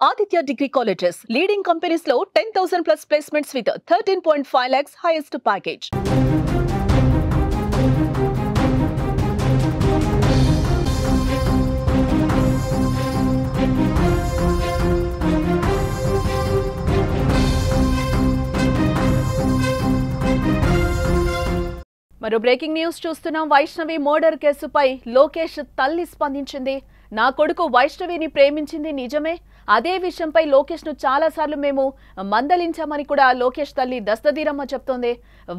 Aditya Degree Colleges, leading companies లో 10,000 plus placements with 13.5 lakhs highest package. మరో breaking news చూస్తున్నాం. Vaishnavi murder కేసుపై లోకేష్ తల్లి స్పందించింది. నా కొడుకు వైష్ణవిని ప్రేమించింది నిజమే. అదే విషయంపై లోకేష్ ను చాలా సార్లు మేము మందలించామని కూడా లోకేష్ తల్లి దస్తదీరమ్మ చెప్తోంది.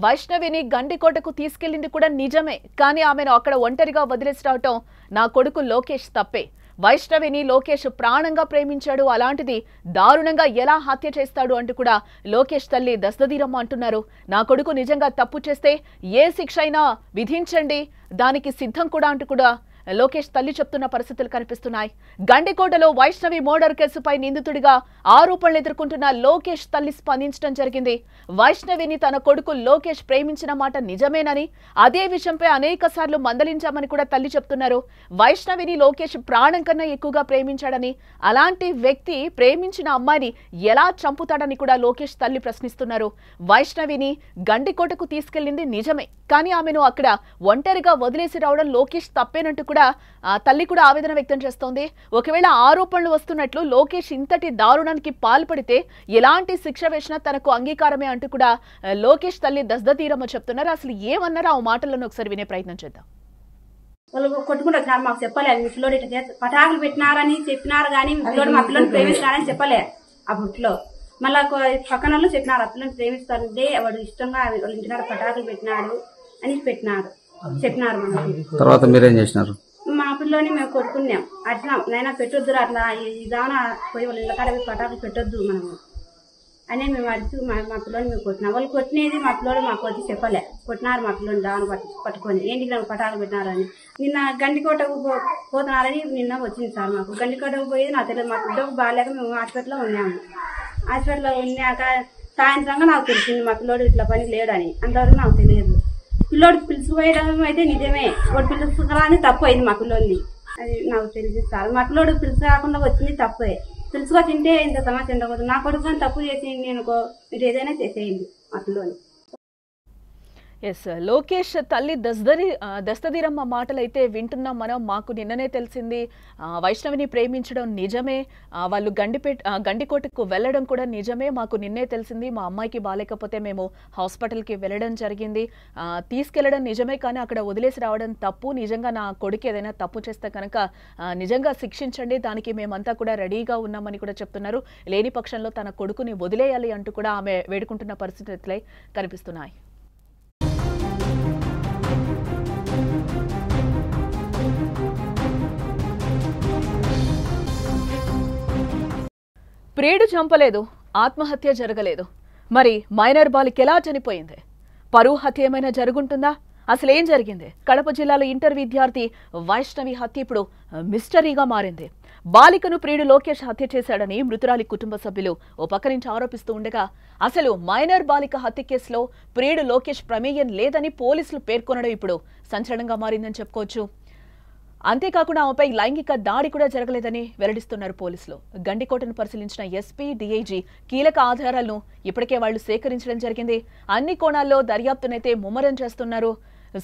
వైష్ణవిని గండికోటకు తీసుకెళ్లింది కూడా నిజమే, కానీ ఆమెను అక్కడ ఒంటరిగా వదిలేసి రావటం నా కొడుకు లోకేష్ తప్పే. వైష్ణవిని లోకేష్ ప్రాణంగా ప్రేమించాడు, అలాంటిది దారుణంగా ఎలా హత్య చేస్తాడు అంటూ కూడా లోకేష్ తల్లి దస్తదీరమ్మ అంటున్నారు. నా కొడుకు నిజంగా తప్పు చేస్తే ఏ శిక్ష అయినా విధించండి, దానికి సిద్ధం కూడా అంటూ కూడా లోకేష్ తల్లి చెప్తున్న పరిస్థితులు కనిపిస్తున్నాయి. గండికోటలో వైష్ణవి మర్డర్ కేసుపై నిందితుడిగా ఆరోపణలు ఎదుర్కొంటున్న లోకేష్ తల్లి స్పందించడం జరిగింది. వైష్ణవిని తన కొడుకు లోకేష్ ప్రేమించిన మాట నిజమేనని, అదే విషయంపై అనేక సార్లు మందలించామని కూడా తల్లి చెప్తున్నారు. వైష్ణవిని లోకేష్ ప్రాణం కన్నా ఎక్కువగా ప్రేమించాడని, అలాంటి వ్యక్తి ప్రేమించిన అమ్మాయిని ఎలా చంపుతాడని కూడా లోకేష్ తల్లి ప్రశ్నిస్తున్నారు. వైష్ణవిని గండికోటకు తీసుకెళ్లింది నిజమే, కానీ ఆమెను అక్కడ ఒంటరిగా వదిలేసి రావడం లోకేష్ తప్పేనంటూ కూడా తల్లి కూడా ఆవేదన వ్యక్తం చేస్తోంది. ఒకవేళ ఆరోపణలు వస్తున్నట్లు లోకేష్ ఇంతటి దారుణానికి పాల్పడితే ఎలాంటి శిక్ష వేసినా తనకు అంగీకారమే అంటూ కూడా లోకేష్ తల్లి దస్తదీరమ్మ చెప్తున్నారు. అసలు ఏమన్నారో ఆ మాటలను ఒకసారి వినే ప్రయత్నం చేద్దాం. వాళ్ళు కొట్టుకుంటారు, మాకు చెప్పలేదు. మీ పిల్లోడు ఇట్లా పటాకులు పెట్టినారని చెప్పినారు, కానీ మీ పిల్లోడు మా పిల్లని ప్రేమిస్తున్నారని చెప్పలే. ఆ బుట్లో మళ్ళా పక్కన వాళ్ళు చెప్పినారు, ఆ పిల్లని ప్రేమిస్తారంటే వాడు ఇష్టంగా వాళ్ళ ఇంటికాడ పటాకులు పెట్టినాడు అని చెప్పినారు. తర్వాత మీరేం చేసినారు? మా పిల్లోని మేము కొట్టుకున్నాం. అట్లా నైనా పెట్టొద్దు, అట్లా ఇదాన పోయి వాళ్ళ ఇళ్ళకాడ పటాకులు పెట్టొద్దు మనము అని మేము అడిచి మా పిల్లోని మేము కొట్టినాం. వాళ్ళు కొట్టినది మా పిల్లోడు మాకు వచ్చి చెప్పలే. కొట్టినారు మా పిల్లోని దావన పట్టుకొని ఏంటికి నాకు పటాకులు పెట్టినారని. నిన్న గండికోటకు పోతున్నారని నిన్న వచ్చింది సార్. మాకు గండికోటకు పోయేది నాకు తెలియదు. మా పిల్లలకు బాగాలేక మేము హాస్పిటల్లో ఉన్నాము. హాస్పిటల్లో ఉన్నాక సాయంత్రంగా నాకు తెలిసింది మా పిల్లోడు ఇట్లా పని లేడని. అంతవరకు నాకు తెలియదు. పిల్లోడు పిలుచుకుపోయడం అయితే నిజమే, వాడు పిలుచుకురాని తప్పు అయింది మా పిల్లోని. అది నాకు తెలియదు సార్. మా పిల్లోడు పిలుచు కాకుండా వచ్చింది తప్పే. పిలుచుకో తింటే ఇంత సమస్య ఉండకూడదు. నా కొడుకు తప్పు చేసి నేను మీరు ఏదైనా చేసేయండి మా పిల్లోని. ఎస్, లోకేష్ తల్లి దస్తదీరమ్మ మాటలైతే వింటున్నాం మనం. మాకు నిన్ననే తెలిసింది వైష్ణవిని ప్రేమించడం నిజమే, వాళ్ళు గండికోటకు వెళ్ళడం కూడా నిజమే. మాకు నిన్నే తెలిసింది, మా అమ్మాయికి బాగాలేకపోతే మేము హాస్పిటల్కి వెళ్ళడం జరిగింది. తీసుకెళ్లడం నిజమే, కానీ అక్కడ వదిలేసి రావడం తప్పు. నిజంగా నా కొడుకు ఏదైనా తప్పు చేస్తే కనుక నిజంగా శిక్షించండి, దానికి మేమంతా కూడా రెడీగా ఉన్నామని కూడా చెప్తున్నారు. లేని పక్షంలో తన కొడుకుని వదిలేయాలి అంటూ కూడా ఆమె వేడుకుంటున్న పరిస్థితులే కనిపిస్తున్నాయి. ప్రియుడు చంపలేదు, ఆత్మహత్య జరగలేదు, మరి మైనర్ బాలిక ఎలా చనిపోయింది? పరువు హత్య ఏమైనా జరుగుంటుందా? అసలు ఏం జరిగింది? కడప జిల్లాలో ఇంటర్ విద్యార్థి వైష్ణవి హత్య ఇప్పుడు మిస్టరీగా మారింది. బాలికను ప్రియుడు లోకేష్ హత్య చేశాడని మృతురాలి కుటుంబ సభ్యులు ఓ పక్క నుంచి ఆరోపిస్తూ ఉండగా, అసలు మైనర్ బాలిక హత్య కేసులో ప్రియుడు లోకేష్ ప్రమేయం లేదని పోలీసులు పేర్కొనడం ఇప్పుడు సంచలనంగా మారిందని చెప్పుకోవచ్చు. అంతేకాకుండా ఆమెపై లైంగిక దాడి కూడా జరగలేదని వెల్లడిస్తున్నారు పోలీసులు. గండికోటను పరిశీలించిన ఎస్పీ, డీఐజీ కీలక ఆధారాలను ఇప్పటికే వాళ్లు సేకరించడం జరిగింది. అన్ని కోణాల్లో దర్యాప్తునైతే ముమ్మరం చేస్తున్నారు.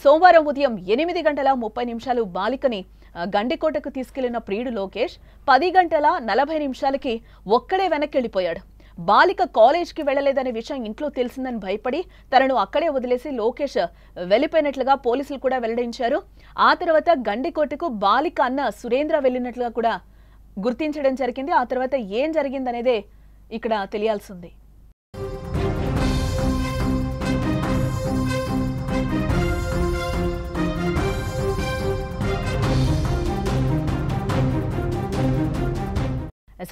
సోమవారం ఉదయం 8:30 బాలికని గండికోటకు తీసుకెళ్లిన ప్రియుడు లోకేష్ 10:40 ఒక్కడే వెనక్కి వెళ్లిపోయాడు. బాలిక కాలేజ్కి వెళ్లలేదనే విషయం ఇంట్లో తెలిసిందని భయపడి తనను అక్కడే వదిలేసి లోకేష్ వెళ్లిపోయినట్లుగా పోలీసులు కూడా వెల్లడించారు. ఆ తర్వాత గండికోటకు బాలిక అన్న సురేంద్ర వెళ్లినట్లుగా కూడా గుర్తించడం జరిగింది. ఆ తర్వాత ఏం జరిగిందనేదే ఇక్కడ తెలియాల్సింది.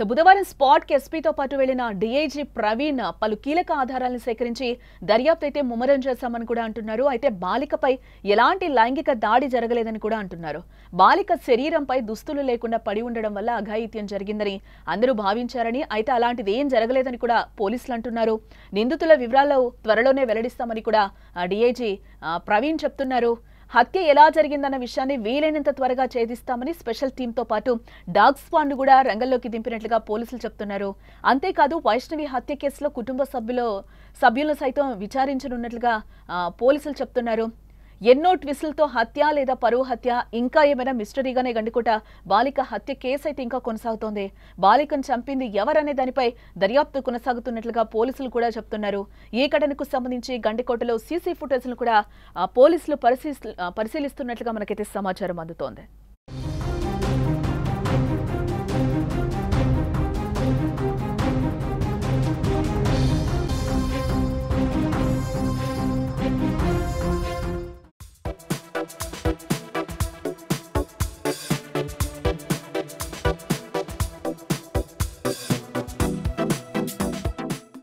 బుధవారం స్పాట్ కి ఎస్పీతో పాటు వెళ్లిన డీఐజీ ప్రవీణ్ పలు కీలక ఆధారాలను సేకరించి దర్యాప్తు అయితే ముమ్మరం చేశామని కూడా అంటున్నారు. అయితే బాలికపై ఎలాంటి లైంగిక దాడి జరగలేదని కూడా అంటున్నారు. బాలిక శరీరంపై దుస్తులు లేకుండా పడి ఉండడం వల్ల అఘాయిత్యం జరిగిందని అందరూ భావించారని, అయితే అలాంటిది ఏం జరగలేదని కూడా పోలీసులు అంటున్నారు. నిందితుల వివరాలు త్వరలోనే వెల్లడిస్తామని కూడా డీఐజీ ప్రవీణ్ చెప్తున్నారు. హత్య ఎలా జరిగిందన్న విషయాన్ని వీలైనంత త్వరగా ఛేదిస్తామని స్పెషల్ టీంతో పాటు డాగ్ స్క్వాడ్ ను కూడా రంగంలోకి దింపినట్లుగా పోలీసులు చెప్తున్నారు. అంతేకాదు వైష్ణవి హత్య కేసులో కుటుంబ సభ్యులను సైతం విచారించనున్నట్లుగా పోలీసులు చెప్తున్నారు. ఎన్నో ట్విస్టులతో హత్య లేదా పరువు హత్య, ఇంకా ఏమైనా మిస్టరీగానే గండికోట బాలిక హత్య కేసు అయితే ఇంకా కొనసాగుతోంది. బాలికను చంపింది ఎవరనే దానిపై దర్యాప్తు కొనసాగుతున్నట్లుగా పోలీసులు కూడా చెప్తున్నారు. ఈ ఘటనకు సంబంధించి గండికోటలో సీసీ ఫుటేజ్ను కూడా పోలీసులు పరిశీలిస్తున్నట్లుగా మనకైతే సమాచారం అందుతోంది.